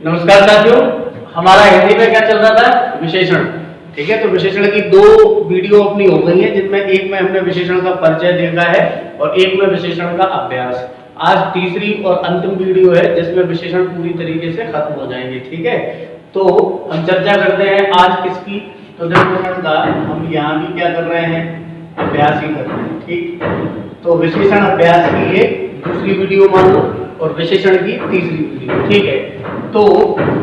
नमस्कार साथियों, हमारा हिंदी में क्या चल रहा था? विशेषण। ठीक है, तो विशेषण की दो वीडियो अपनी हो गई है, जिनमें एक में हमने विशेषण का परिचय देखा है और एक में विशेषण का अभ्यास। आज तीसरी और अंतिम वीडियो है जिसमें विशेषण पूरी तरीके से खत्म हो जाएंगे। ठीक है, तो हम चर्चा करते हैं आज किसकी। तो विशेषण का हम यहाँ भी क्या कर रहे हैं? अभ्यास ही कर रहे हैं। ठीक, तो विशेषण अभ्यास की एक दूसरी वीडियो मान लो और विशेषण की तीसरी वीडियो। ठीक है, तो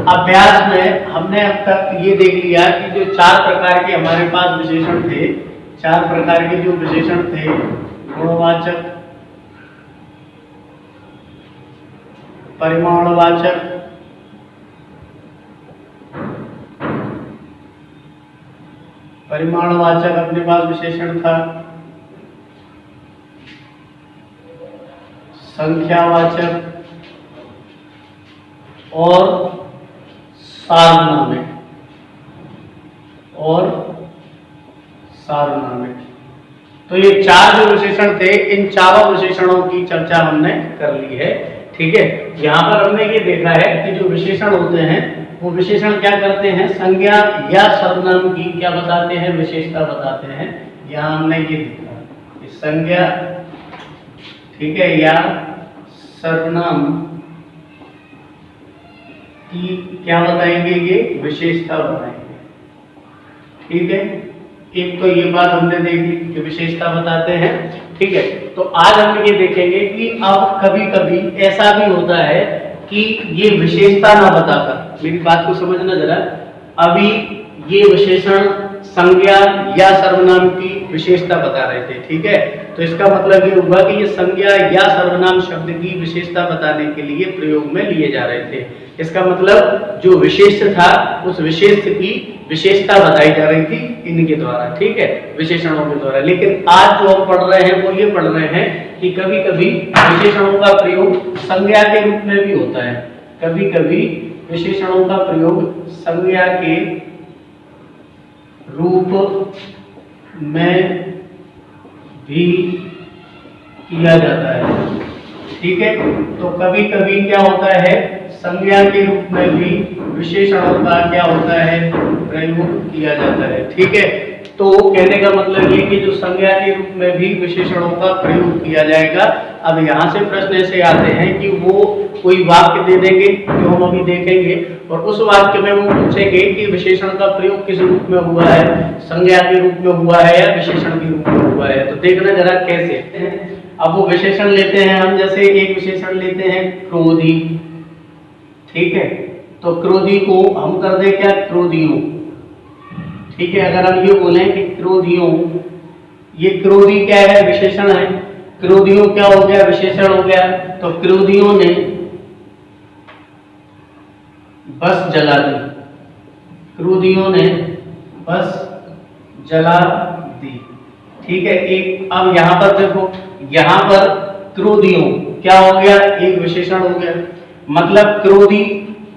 अभ्यास में हमने अब तक ये देख लिया कि जो चार प्रकार के हमारे पास विशेषण थे, चार प्रकार के जो विशेषण थे, गुणवाचक, परिमाणवाचक, परिमाणवाचक अपने पास विशेषण था, संख्यावाचक और सार्वनामिक तो ये चार जो विशेषण थे, इन चारों विशेषणों की चर्चा हमने कर ली है। ठीक है, यहाँ पर हमने ये देखा है कि जो विशेषण होते हैं वो विशेषण क्या करते हैं? संज्ञा या सर्वनाम की क्या बताते हैं? विशेषता बताते हैं। यहाँ हमने ये देखा कि संज्ञा, ठीक है, या सर्वनाम की क्या बताएंगे? ये विशेषता बताएंगे। ठीक है, एक तो ये बात हमने देख ली कि विशेषता बताते हैं। ठीक है, तो आज हम ये देखेंगे कि अब कभी कभी ऐसा भी होता है कि ये विशेषता ना बताकर, मेरी बात को समझना जरा, अभी ये विशेषण संज्ञा या सर्वनाम की विशेषता बता रहे थे। ठीक है, तो इसका मतलब ये हुआ कि ये संज्ञा या सर्वनाम शब्द की विशेषता बताने के लिए प्रयोग में लिए जा रहे थे। इसका मतलब जो विशेष था उस विशेष की विशेषता बताई जा रही थी इनके द्वारा। ठीक है, विशेषणों के द्वारा। लेकिन आज जो हम पढ़ रहे हैं वो ये पढ़ रहे हैं कि कभी कभी विशेषणों का प्रयोग संज्ञा के रूप में भी होता है। कभी कभी विशेषणों का प्रयोग संज्ञा के रूप में भी किया जाता है। ठीक है, तो कभी कभी क्या होता है? संज्ञा के रूप में भी विशेषणों का क्या होता है? प्रयोग किया जाता है। ठीक है, तो कहने का मतलब ये कि जो संज्ञा के रूप में भी विशेषणों का प्रयोग किया जाएगा। अब यहाँ से प्रश्न ऐसे आते हैं कि वो कोई वाक्य दे देंगे जो हम अभी देखेंगे और उस वाक्य में वो पूछेंगे कि विशेषण का प्रयोग किस रूप में हुआ है? संज्ञा के रूप में हुआ है या विशेषण के रूप में हुआ है? तो देखना जरा कैसे। अब वो विशेषण लेते हैं हम, जैसे एक विशेषण लेते हैं क्रोधी। ठीक है, तो क्रोधी को हम कर दे क्या? क्रोधियों। ठीक है, अगर हम ये बोलें कि क्रोधियों, ये क्रोधी क्या है? विशेषण है। क्रोधियों क्या हो गया? विशेषण हो गया। तो क्रोधियों ने बस जला दी। क्रोधियों ने बस जला दी। ठीक है, एक अब यहाँ पर देखो, यहाँ पर क्रोधियों क्या हो गया? एक विशेषण हो गया। मतलब क्रोधी,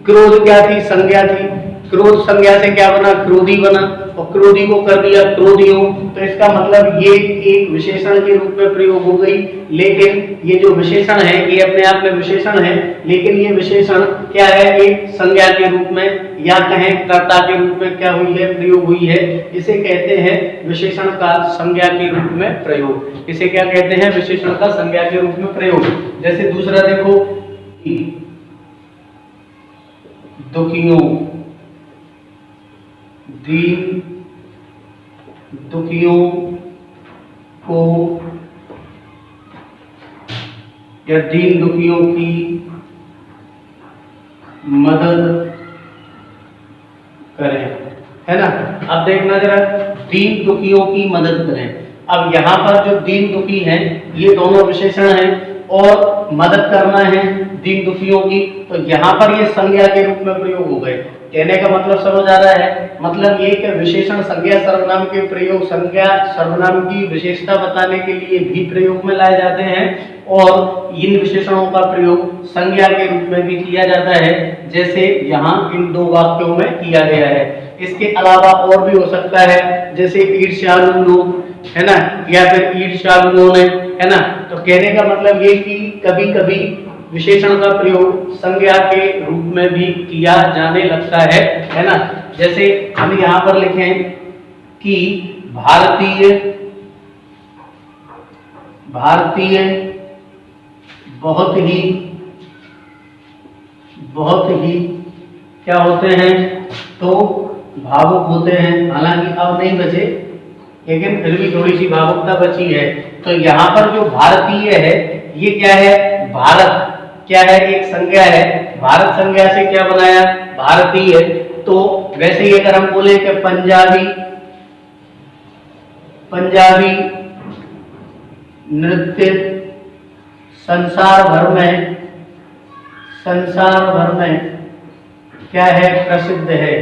क्रोध क्या थी? संज्ञा थी। क्रोध संज्ञा से क्या बना? क्रोधी बना, और क्रोधी को कर दिया क्रोधियों। तो इसका मतलब ये एक विशेषण के रूप में प्रयोग हो गई। लेकिन ये जो विशेषण है ये अपने आप में विशेषण है, लेकिन ये विशेषण क्या है? एक संज्ञा के रूप में या कहें कर्ता के रूप में क्या हुई है? प्रयोग हुई है। इसे कहते हैं विशेषण का संज्ञा के रूप में प्रयोग। इसे क्या कहते हैं? विशेषण का संज्ञा के रूप में प्रयोग। जैसे दूसरा देखो, दुखियों, दीन दुखियों को या दीन दुखियों की मदद करें, है ना? अब देखना जरा, दीन दुखियों की मदद करें। अब यहाँ पर जो दीन दुखी हैं ये दोनों विशेषण हैं और मदद करना है दीन दुखियों की, तो यहाँ पर ये संज्ञा के रूप में प्रयोग हो गए। कहने का मतलब समझ आ रहा है? मतलब ये कि विशेषण संज्ञा सर्वनाम के प्रयोग संज्ञा सर्वनाम की विशेषता बताने के लिए भी प्रयोग में लाए जाते हैं और इन विशेषणों का प्रयोग संज्ञा के रूप में भी किया जाता है, जैसे यहाँ इन दो वाक्यों में किया गया है। इसके अलावा और भी हो सकता है, जैसे ईर्ष्यालु लोग, है ना, या फिर ईर्ष्यालुओं ने, है ना। तो कहने का मतलब ये कि कभी कभी विशेषण का प्रयोग संज्ञा के रूप में भी किया जाने लगता है ना। जैसे हम यहाँ पर लिखें कि भारतीय बहुत ही क्या होते हैं, तो भावुक होते हैं। हालांकि अब नहीं बचे, लेकिन फिर भी थोड़ी सी भावुकता बची है। तो यहाँ पर जो भारतीय है ये क्या है, भारत क्या है, एक संज्ञा है। भारत संज्ञा से क्या बनाया, भारतीय। तो वैसे ही अगर हम बोले कि पंजाबी नृत्य संसार भर में क्या है, प्रसिद्ध है।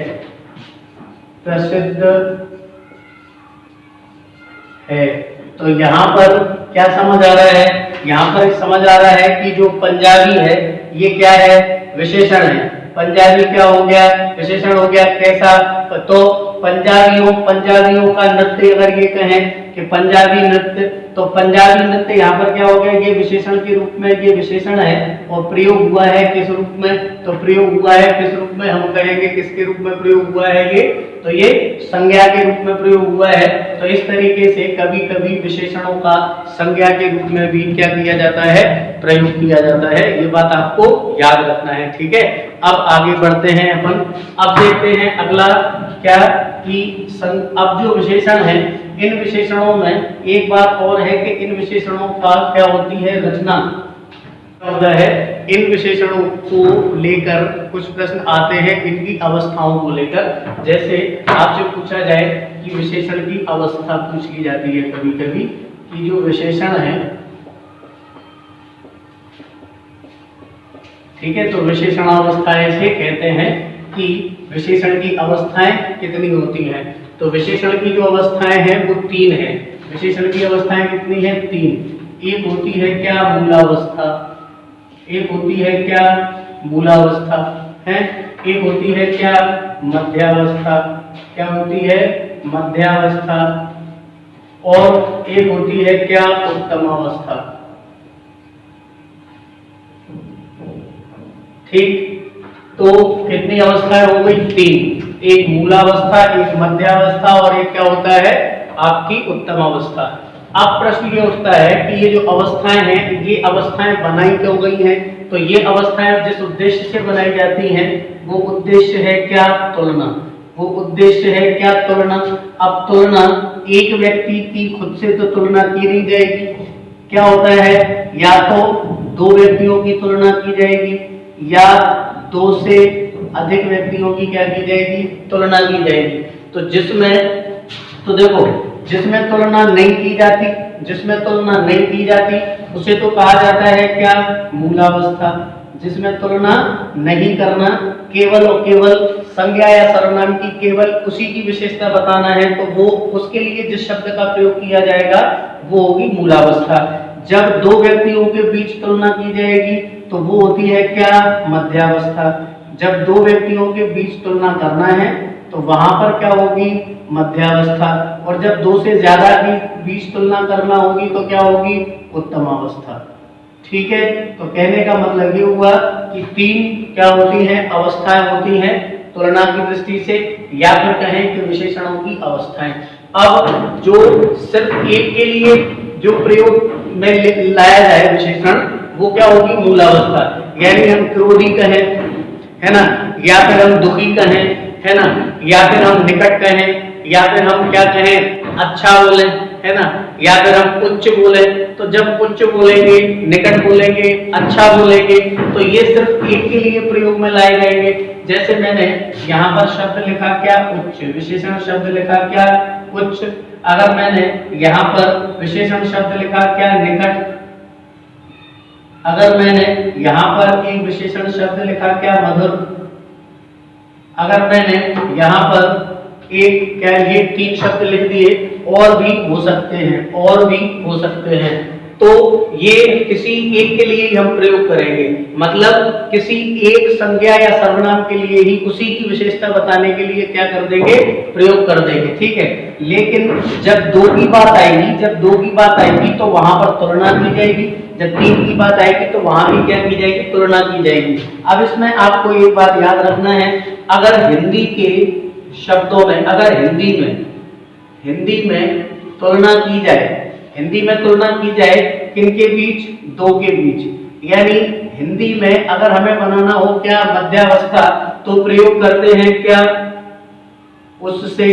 तो यहाँ पर क्या समझ आ रहा है, यहाँ पर समझ आ रहा है कि जो पंजाबी है ये क्या है, विशेषण है। पंजाबी क्या हो गया, विशेषण हो गया। कैसा, तो पंजाबियों का नृत्य अगर ये कहें कि पंजाबी नृत्य, तो पंजाबी नृत्य यहाँ पर क्या हो गया, ये विशेषण के रूप में, ये विशेषण है और प्रयोग हुआ है किस रूप में, तो प्रयोग हुआ है किस रूप में, हम कहेंगे किसके रूप में प्रयोग हुआ है ये, तो ये संज्ञा के रूप में प्रयोग हुआ है। तो इस तरीके से कभी कभी विशेषणों का संज्ञा के रूप में भी क्या किया जाता है, प्रयोग किया जाता है। ये बात आपको याद रखना है, ठीक है। अब आगे बढ़ते हैं अपन। अब देखते हैं अगला क्या कि अब जो विशेषण है, इन विशेषणों में एक बात और है कि इन विशेषणों का क्या होती है, रचना होता है। इन विशेषणों को लेकर कुछ प्रश्न आते हैं, इनकी अवस्थाओं को लेकर। जैसे आपसे पूछा जाए कि विशेषण की अवस्था पूछ ली जाती है कभी कभी, कि जो विशेषण है, ठीक है, तो विशेषणावस्थाएं से कहते हैं कि विशेषण की अवस्थाएं कितनी होती हैं। तो विशेषण की जो अवस्थाएं हैं वो 3 है। विशेषण की अवस्थाएं कितनी है, 3। एक होती है क्या, मूलावस्था। एक होती है क्या, मूलावस्था है। एक होती है क्या, मध्यावस्था। क्या होती है, मध्यावस्था। और एक होती है क्या, उत्तमावस्था। ठीक, तो कितनी अवस्थाएं हो गई, 3। एक मूलावस्था, एक मध्यावस्था और एक क्या होता है, आपकी उत्तमावस्था। अब प्रश्न ये उठता है कि ये जो अवस्थाएं हैं, ये अवस्थाएं बनाई क्यों गई हैं। तो ये अवस्थाएं जिस उद्देश्य से बनाई जाती हैं, वो उद्देश्य है क्या, तुलना। वो उद्देश्य है क्या, तुलना। अब तुलना एक व्यक्ति की खुद से तो तुलना की नहीं जाएगी, क्या होता है, या तो 2 व्यक्तियों की तुलना की जाएगी या 2 से अधिक व्यक्तियों की क्या की जाएगी, तुलना की जाएगी। तो देखो, जिसमें तुलना नहीं की जाती उसे तो कहा जाता है क्या, मूलावस्था। जिसमें तुलना नहीं करना, केवल और केवल संज्ञा या सर्वनाम की केवल उसी की विशेषता बताना है, तो वो उसके लिए जिस शब्द का प्रयोग किया जाएगा वो होगी मूलावस्था। जब 2 व्यक्तियों के बीच तुलना की जाएगी तो वो होती है क्या, मध्यावस्था। जब 2 व्यक्तियों के बीच तुलना करना है तो वहां पर क्या होगी, मध्यावस्था। और जब 2 से ज्यादा की बीच तुलना करना होगी तो क्या होगी, उत्तमावस्था। ठीक है, तो कहने का मतलब ये हुआ कि 3 क्या होती हैं, अवस्थाएं होती हैं तुलना की दृष्टि से, या फिर कहें कि विशेषणों की अवस्थाएं। अब जो सिर्फ एक के लिए जो प्रयोग में लाया जाए विशेषण, वो क्या होगी, मूलावस्था। यानी हम क्रोधी कहें, है ना, या फिर हम दुखी कहें, है ना, या फिर हम निकट कहें, या फिर हम क्या कहें, अच्छा बोले, है ना, या फिर हम उच्च बोले। तो जब उच्च बोलेंगे, निकट बोलेंगे, अच्छा बोलेंगे, तो ये सिर्फ एक के लिए प्रयोग में लाए जाएंगे। जैसे मैंने यहाँ पर शब्द लिखा क्या, उच्च। विशेषण शब्द लिखा क्या, उच्च। अगर मैंने यहाँ पर विशेषण शब्द लिखा क्या, निकट। अगर मैंने यहाँ पर एक विशेषण शब्द लिखा क्या, मधुर। अगर मैंने यहाँ पर एक क्या, ये 3 शब्द लिख दिए, और भी हो सकते हैं, तो ये किसी एक के लिए ही हम प्रयोग करेंगे, मतलब किसी एक संज्ञा या सर्वनाम के लिए ही उसी की विशेषता बताने के लिए क्या कर देंगे, प्रयोग कर देंगे, ठीक है। लेकिन जब दो की बात आएगी तो वहां पर तुलना की जाएगी, जब तीन की बात आएगी तो वहां भी क्या की जाएगी, तुलना की जाएगी। अब इसमें आपको एक बात याद रखना है, अगर हिंदी के शब्दों में, अगर हिंदी में तुलना की जाए, किनके बीच, दो के बीच, यानी हिंदी में अगर हमें बनाना हो क्या, मध्यावस्था, तो प्रयोग करते हैं क्या, उससे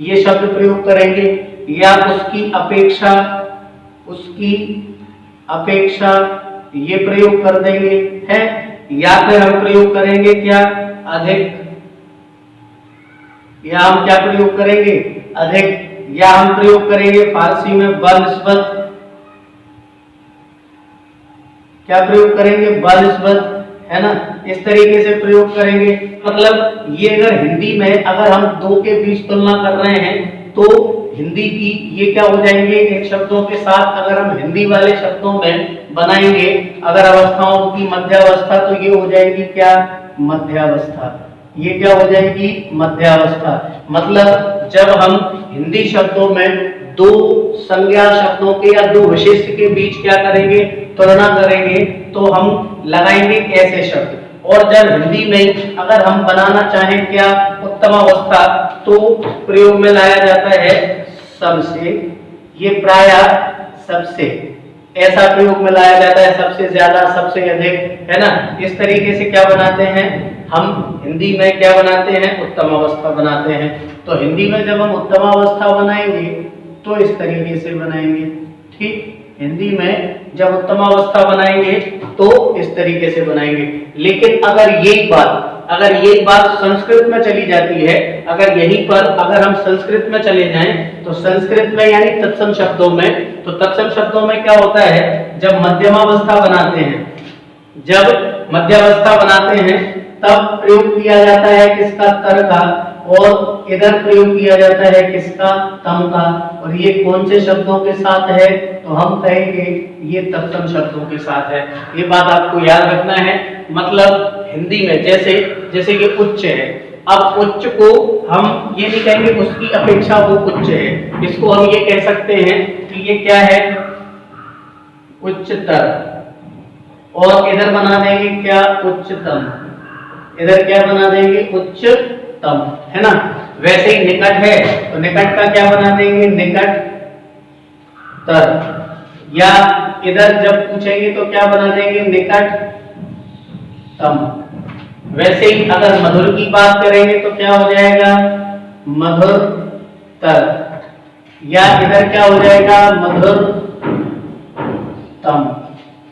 ये शब्द प्रयोग करेंगे, या उसकी अपेक्षा ये प्रयोग कर देंगे, है, या फिर हम प्रयोग करेंगे क्या, अधिक, या हम क्या प्रयोग करेंगे, अधिक, या हम प्रयोग करेंगे फारसी में बनिस्बत, क्या प्रयोग करेंगे, बनिस्बत, है ना, इस तरीके से प्रयोग करेंगे। मतलब ये अगर हिंदी में अगर हम दो के बीच तुलना कर रहे हैं तो हिंदी की ये क्या हो जाएंगे, एक शब्दों के साथ अगर हम हिंदी वाले शब्दों में बनाएंगे अगर अवस्थाओं की मध्यावस्था, तो ये हो जाएगी क्या, मध्यावस्था, ये क्या हो जाएगी, मध्यावस्था। मतलब जब हम हिंदी शब्दों में दो संज्ञा शब्दों के या दो विशेष्य के बीच क्या करेंगे, तुलना करेंगे, तो हम लगाएंगे ऐसे शब्द। और जब हिंदी में अगर हम बनाना चाहें क्या, उत्तमावस्था, तो प्रयोग में लाया जाता है सबसे, ये प्रायः सबसे, ऐसा प्रयोग में लाया जाता है, सबसे ज्यादा, सबसे अधिक, है ना। इस तरीके से क्या बनाते हैं हम, हिंदी में क्या बनाते हैं, उत्तमावस्था बनाते हैं। तो हिंदी में जब हम उत्तमावस्था बनाएंगे तो इस तरीके से बनाएंगे, ठीक, हिंदी में जब उत्तमावस्था बनाएंगे तो इस तरीके से बनाएंगे। लेकिन अगर यही बात संस्कृत में चली जाती है, अगर यहीं पर अगर हम संस्कृत में चले जाएं तो संस्कृत में यानी तत्सम शब्दों में, तो तत्सम शब्दों में क्या होता है, जब मध्यमावस्था बनाते हैं तब प्रयोग किया जाता है किसका, तर का, और इधर प्रयोग किया जाता है किसका, तम का। और ये कौन से शब्दों के साथ है, तो हम कहेंगे ये तत्सम शब्दों के साथ है। ये बात आपको याद रखना है। मतलब हिंदी में जैसे ये उच्च है, अब उच्च को हम ये नहीं कहेंगे उसकी अपेक्षा वो उच्च है, इसको हम ये कह सकते हैं कि ये क्या है, उच्चतर, और इधर बना देंगे क्या, उच्चतम, इधर क्या बना देंगे, उच्चतम, है ना। वैसे ही निकट है तो निकट का क्या बना देंगे, निकट तर, या इधर जब पूछेंगे तो क्या बना देंगे, निकट तम। वैसे ही अगर मधुर की बात करेंगे तो क्या हो जाएगा, मधुर तर, या इधर क्या हो जाएगा, मधुर तम।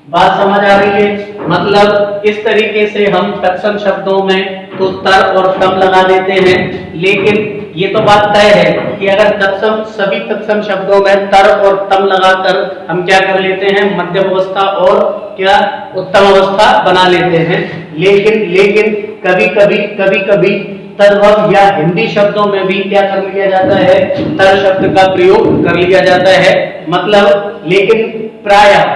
बात समझ आ रही है। मतलब इस तरीके से हम तत्सम शब्दों में तो तर और तम लगा देते हैं। लेकिन ये तो बात तय है कि अगर सभी तत्सम शब्दों में तर और तम लगाकर हम क्या कर लेते हैं, मध्यम अवस्था और क्या, उत्तम अवस्था बना लेते हैं। लेकिन कभी कभी तद्भव या हिंदी शब्दों में भी क्या कर लिया जाता है, तर शब्द का प्रयोग कर लिया जाता है। मतलब लेकिन प्रायः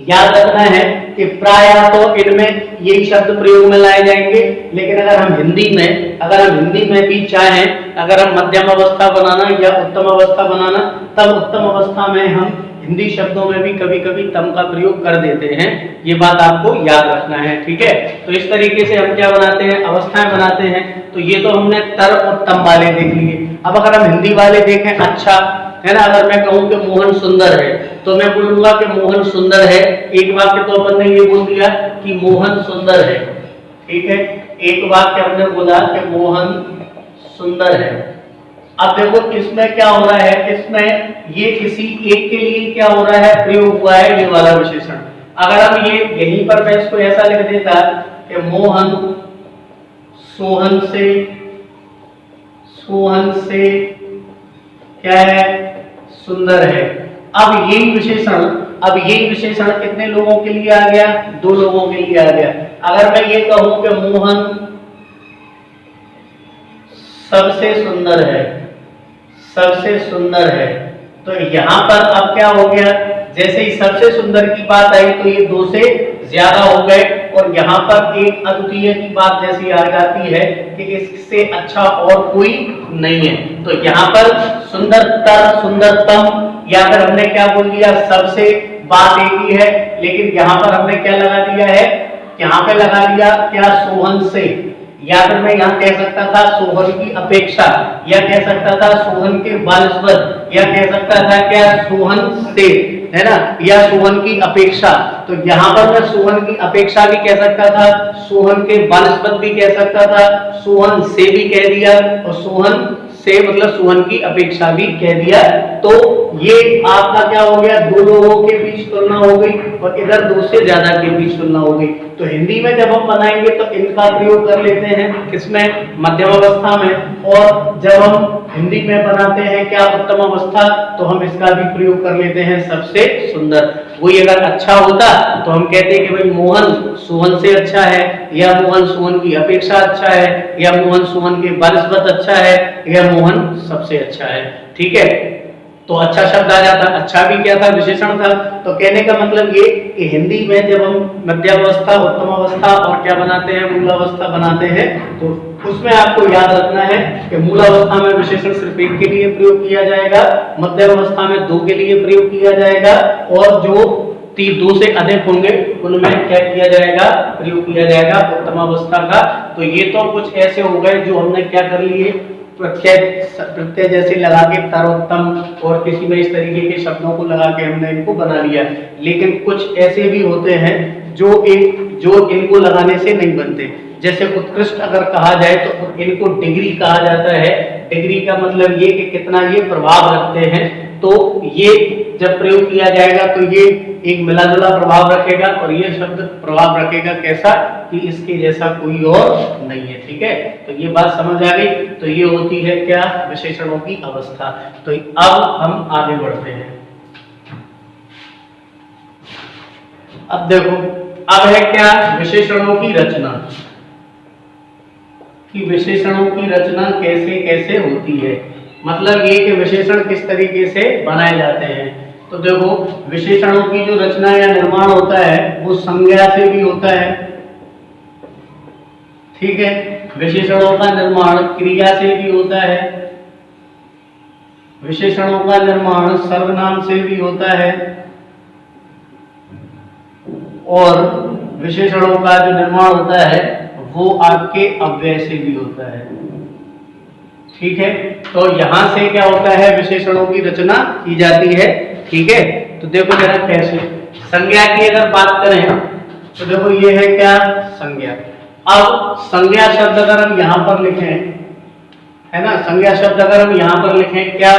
याद रखना है कि प्रायः तो इनमें यही शब्द प्रयोग में लाए जाएंगे। लेकिन अगर हम हिंदी में भी चाहें, अगर हम मध्यम अवस्था बनाना या उत्तम अवस्था बनाना, तब उत्तम अवस्था में हम हिंदी शब्दों में भी कभी कभी तम का प्रयोग कर देते हैं। ये बात आपको याद रखना है, ठीक है। तो इस तरीके से हम क्या बनाते हैं, अवस्थाएं बनाते हैं। तो ये तो हमने तर और तम वाले देख लिए। अब अगर हम हिंदी वाले देखें, अच्छा है ना, अगर मैं कहूं कि मोहन सुंदर है तो मैं बोलूंगा कि मोहन सुंदर है। एक वाक्य तो अपन ने ये बोल दिया कि मोहन सुंदर है, ठीक है, एक वाक्य हमने बोला कि मोहन सुंदर है। अब देखो इसमें क्या हो रहा है, इसमें ये किसी एक के लिए क्या हो रहा है, प्रयोग हुआ है ये वाला विशेषण। अगर हम ये यहीं पर मैं इसको ऐसा लिख देता कि मोहन सोहन से क्या है, सुंदर है। अब यही विशेषण कितने लोगों के लिए आ गया, दो लोगों के लिए आ गया। अगर मैं ये कहूं कि मोहन सबसे सुंदर है, तो यहां पर अब क्या हो गया, जैसे ही सबसे सुंदर की बात आई तो ये 2 से ज्यादा हो गए, और यहाँ पर एक अद्वितीय की बात जैसी आ जाती है कि इससे अच्छा और कोई नहीं है। तो यहाँ पर सुंदरतर, सुंदरतम, या फिर हमने क्या बोल दिया, सबसे बात एक ही है, लेकिन यहाँ पर हमने क्या लगा दिया है, यहाँ पे लगा दिया क्या, सोहन से, या फिर मैं यहाँ कह सकता था सोहन की अपेक्षा, या कह सकता था सोहन के बनस्पत, या कह सकता था क्या, सोहन से, है ना, या सोहन की अपेक्षा। तो यहाँ पर मैं सोहन की अपेक्षा भी कह सकता था, सोहन के बनस्पत भी कह सकता था, सोहन से भी कह दिया, और सोहन से मतलब सोहन की अपेक्षा भी कह दिया। तो ये आपका क्या हो गया, 2 लोगों के बीच तुलना हो गई, और इधर 2 से ज्यादा के बीच तुलना हो गई। तो हिंदी में जब हम बनाएंगे तो इनका प्रयोग कर लेते हैं किसमें, मध्यम अवस्था में, और जब हम हिंदी में बनाते हैं क्या, उत्तम अवस्था, तो हम इसका भी प्रयोग कर लेते हैं सबसे सुंदर। वही अगर अच्छा होता तो हम कहते हैं कि भाई मोहन सोहन से अच्छा है, या मोहन सोहन की अपेक्षा अच्छा है, या मोहन सोहन के बनस्पत अच्छा है, या मोहन सबसे अच्छा है। ठीक है, तो अच्छा शब्द आ जाता। अच्छा भी क्या था, विशेषण था। तो कहने का मतलब ये कि हिंदी में जब हम मध्यावस्था, उत्तम अवस्था और क्या बनाते हैं, मूलावस्था बनाते हैं, तो उसमें आपको याद रखना है कि मूलावस्था में विशेषण सिर्फ एक के लिए प्रयोग किया जाएगा, मध्यावस्था में 2 के लिए प्रयोग किया जाएगा, और जो 2 से अधिक होंगे उनमें क्या किया जाएगा, प्रयोग किया जाएगा उत्तम अवस्था का। तो ये तो कुछ ऐसे हो गए जो हमने क्या कर लिए, प्रत्यय जैसे लगा के तरोत्तम और किसी में इस तरीके के शब्दों को लगा के हमने इनको बना लिया। लेकिन कुछ ऐसे भी होते हैं जो इनको लगाने से नहीं बनते। जैसे उत्कृष्ट अगर कहा जाए तो इनको डिग्री कहा जाता है। डिग्री का मतलब ये कि कितना ये प्रभाव रखते हैं। तो ये जब प्रयोग किया जाएगा तो ये एक मिला जुला प्रभाव रखेगा, और ये शब्द प्रभाव रखेगा कैसा, कि इसके जैसा कोई और नहीं है। ठीक है, तो ये बात समझ आ गई। तो ये होती है क्या, विशेषणों की अवस्था। तो अब हम आगे बढ़ते हैं। अब देखो, अब है क्या, विशेषणों की रचना, कि विशेषणों की रचना कैसे कैसे होती है। मतलब ये कि विशेषण किस तरीके से बनाए जाते हैं। तो देखो, विशेषणों की जो रचना या निर्माण होता है वो संज्ञा से भी होता है। ठीक है, विशेषणों का निर्माण क्रिया से भी होता है, विशेषणों का निर्माण सर्वनाम से भी होता है, और विशेषणों का जो निर्माण होता है वो आपके अव्यय से भी होता है। ठीक है, तो यहां से क्या होता है, विशेषणों की रचना की जाती है। ठीक है, तो देखो जरा कैसे। संज्ञा की अगर बात करें तो देखो ये है क्या, संज्ञा। अब संज्ञा शब्द अगर हम यहां पर लिखें, है ना, संज्ञा शब्द अगर हम यहां पर लिखें क्या,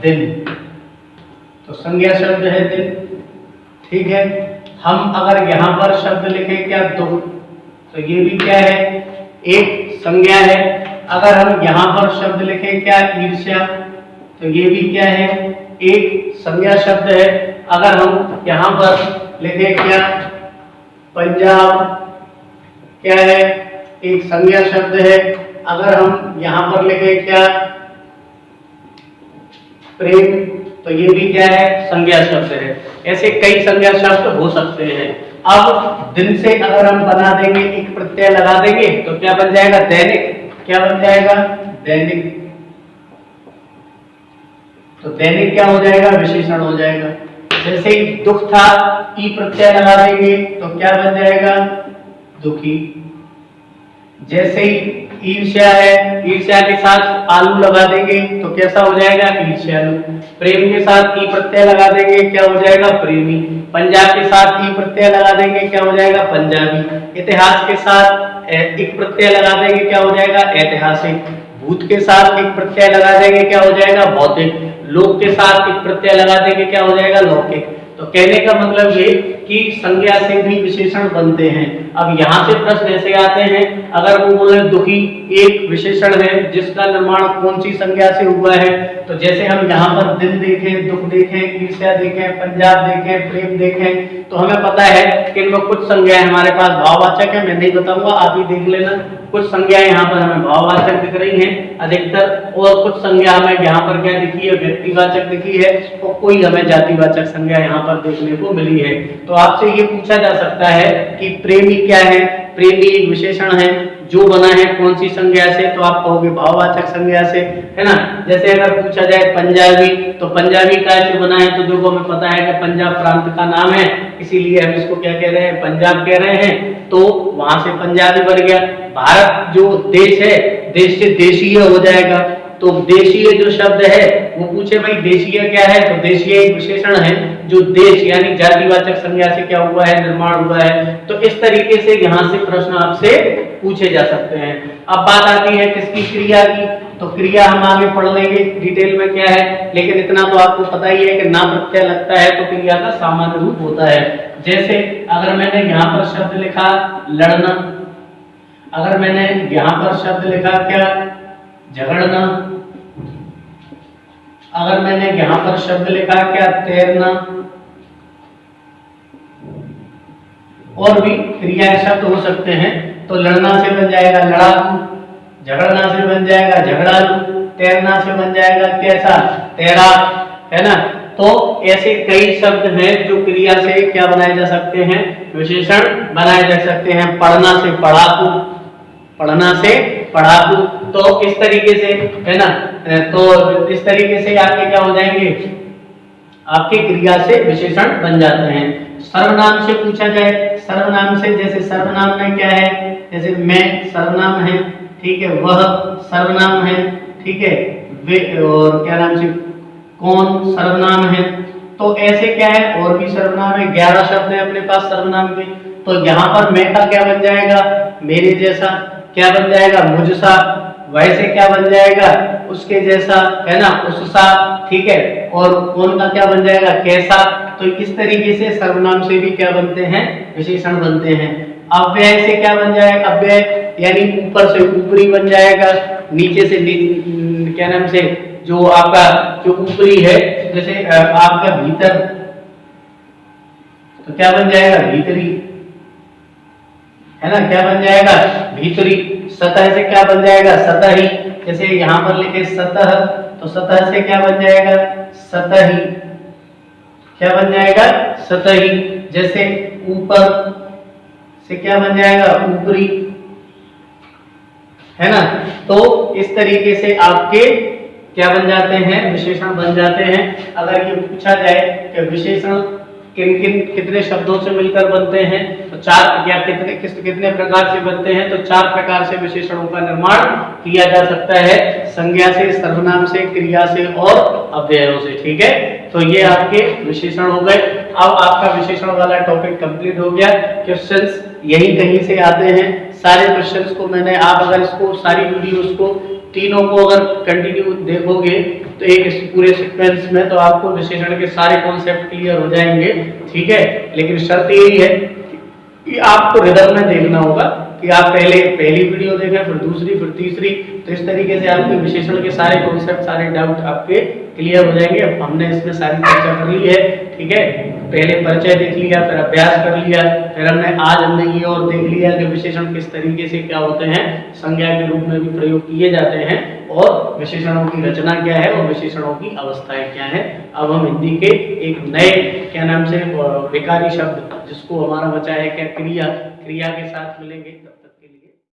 दिन, तो संज्ञा शब्द है दिन। ठीक है, हम अगर यहां पर शब्द लिखें क्या, दुख, तो ये भी क्या है, एक संज्ञा है। अगर हम यहां पर शब्द लिखें क्या, ईर्ष्या, तो ये भी क्या है, एक संज्ञा शब्द है। अगर हम यहां पर लिखें क्या, पंजाब, क्या है, एक संज्ञा शब्द है। अगर हम यहां पर लिखें क्या, प्रेम, तो ये भी क्या है, संज्ञा शब्द है। ऐसे कई संज्ञा शब्द हो सकते हैं। अब दिन से अगर हम बना देंगे, एक प्रत्यय लगा देंगे, तो क्या बन जाएगा, दैनिक। क्या बन जाएगा, दैनिक। तो दैनिक क्या हो जाएगा, विशेषण हो जाएगा। जैसे ही दुख था, ई प्रत्यय लगा देंगे तो क्या बन जाएगा, दुखी। जैसे ही ईर्ष्या है, ईर्ष्या के साथ आलू लगा देंगे तो कैसा हो जाएगा, ईर्ष्यालु। प्रेम के साथ ई प्रत्यय लगा देंगे, क्या हो जाएगा, प्रेमी। पंजाब के साथ ई प्रत्यय लगा देंगे, क्या हो जाएगा, पंजाबी। इतिहास के साथ एक प्रत्यय लगा देंगे, क्या हो जाएगा, ऐतिहासिक। भूत के साथ एक प्रत्यय लगा देंगे, क्या हो जाएगा, भौतिक। लोक के साथ एक प्रत्यय लगा देंगे, क्या हो जाएगा, लौकिक। तो कहने का मतलब ये कि संज्ञा से भी विशेषण बनते हैं। अब यहाँ से प्रश्न ऐसे आते हैं, अगर वो बोले दुखी एक विशेषण है जिसका निर्माण कौन सी संज्ञा से हुआ है, तो जैसे हम यहाँ पर दिल देखें, दुख देखें, ईर्ष्या देखें, पंजाब देखें, प्रेम देखें, तो हमें पता है कि इनमें कुछ संज्ञाएं हमारे पास भाववाचक है, मैं नहीं बताऊंगा, आप ही देख लेना। कुछ संज्ञाएं यहाँ पर हमें भाववाचक दिख रही हैं अधिकतर, और कुछ संज्ञा हमें यहाँ पर क्या दिखी है, व्यक्तिवाचक दिखी है, और कोई हमें जातिवाचक संज्ञा यहाँ पर देखने को मिली है। तो आपसे ये पूछा जा सकता है कि प्रेमी क्या है, प्रेमी एक विशेषण है जो बना है कौन सी संज्ञा से, तो आप कहोगे भाववाचक संज्ञा से, है ना। जैसे अगर पूछा जाए पंजाबी, तो पंजाबी काय से बना है, तो देखो हमें पता है कि पंजाब प्रांत का नाम है, इसीलिए हम इसको क्या कह रहे हैं, पंजाब कह रहे हैं, तो वहां से पंजाबी बन गया। भारत जो देश है, देश से देशीय हो जाएगा, तो देशीय जो शब्द है वो पूछे भाई देशीय क्या है, तो देशीय एक विशेषण है जो देश यानी जातिवाचक संज्ञा से क्या हुआ है, निर्माण हुआ है। तो इस तरीके से यहाँ से प्रश्न आपसे पूछे जा सकते हैं। अब बात आती है किसकी, क्रिया की, तो क्रिया हम आगे पढ़ लेंगे डिटेल में क्या है, लेकिन इतना तो आपको पता ही है कि ना प्रत्यय लगता है तो क्रिया का सामान्य रूप होता है। जैसे अगर मैंने यहाँ पर शब्द लिखा लड़ना, अगर मैंने यहाँ पर शब्द लिखा क्या, झगड़ना, अगर मैंने यहाँ पर शब्द लिखा क्या, तैरना, और भी क्रिया शब्द हो सकते हैं, तो लड़ना से बन जाएगा लड़ाकू, झगड़ना से बन जाएगा झगड़ालू, तैरना से बन जाएगा कैसा, तैराक, है ना। तो ऐसे कई शब्द हैं जो क्रिया से क्या बनाए जा सकते हैं, विशेषण बनाए जा सकते हैं। पढ़ना से पढ़ाकू, पढ़ना से पढ़ाकू, तो इस तरीके से, है ना, तो इस तरीके से आपके क्या हो जाएंगे, आपके क्रिया से विशेषण बन जाते हैं। सर्वनाम से पूछा जाए, सर्वनाम से, जैसे सर्वनाम में क्या है, जैसे मैं सर्वनाम है, ठीक है, वह सर्वनाम है, ठीक है, वे, और क्या नाम से, कौन सर्वनाम है। तो ऐसे क्या है, और भी सर्वनाम है, 11 शब्द है अपने पास सर्वनाम के। तो यहाँ पर मैं का क्या बन जाएगा, मेरे जैसा, क्या बन जाएगा, मुझसा, वैसे क्या बन जाएगा, उसके जैसा, है ना, उससा, ठीक है, और कौन का क्या बन जाएगा, कैसा। तो इस तरीके से सर्वनाम से भी क्या बनते हैं, विशेषण बनते हैं। अव्यय से क्या बन जाएगा, अव्यय यानी ऊपर से ऊपरी बन जाएगा, नीचे से क्या नाम से, जो आपका जो ऊपरी है, जैसे आपका भीतर, तो क्या बन जाएगा, भीतरी, है ना, क्या बन जाएगा, भीतरी। सतह से क्या बन जाएगा, सतही, जैसे यहाँ पर लिखे सतह, तो सतह से क्या बन जाएगा, सतही, क्या बन जाएगा, सतही। जैसे ऊपर से क्या बन जाएगा, ऊपरी, है ना। तो इस तरीके से आपके क्या बन जाते हैं, विशेषण बन जाते हैं। अगर ये पूछा जाए कि विशेषण कितने शब्दों से मिलकर बनते हैं, तो 4 या कितने प्रकार से बनते हैं, तो 4 प्रकार से विशेषणों का निर्माण किया जा सकता है, संज्ञा से, सर्वनाम से, क्रिया से और अव्ययों से, ठीक है। तो ये आपके विशेषण हो गए। अब आपका विशेषण वाला टॉपिक कंप्लीट हो गया। क्वेश्चंस यही कहीं से आते हैं, सारे क्वेश्चंस को मैंने, आप अगर इसको सारी वीडियोस को तीनों को अगर कंटिन्यू देखोगे तो एक पूरे सीक्वेंस में, तो आपको विशेषण के सारे कॉन्सेप्ट क्लियर हो जाएंगे, ठीक है। लेकिन शर्त यही है कि आपको रिदम में देखना होगा कि आप पहले पहली वीडियो देखें, फिर दूसरी, फिर तीसरी, तो इस तरीके से आपके विशेषण के सारे कॉन्सेप्ट, सारे डाउट आपके क्लियर हो जाएंगे। अब हमने इसमें सारी चर्चा कर ली है, ठीक है। पहले परिचय देख लिया, फिर अभ्यास कर लिया, फिर हमने ये और देख लिया कि विशेषण किस तरीके से क्या होते हैं, संज्ञा के रूप में भी प्रयोग किए जाते हैं, और विशेषणों की रचना क्या है और विशेषणों की अवस्थाएं क्या है। अब हम हिंदी के एक नए क्या नाम से विकारी शब्द, जिसको हमारा बचा है क्या, क्रिया, क्रिया के साथ मिलेंगे।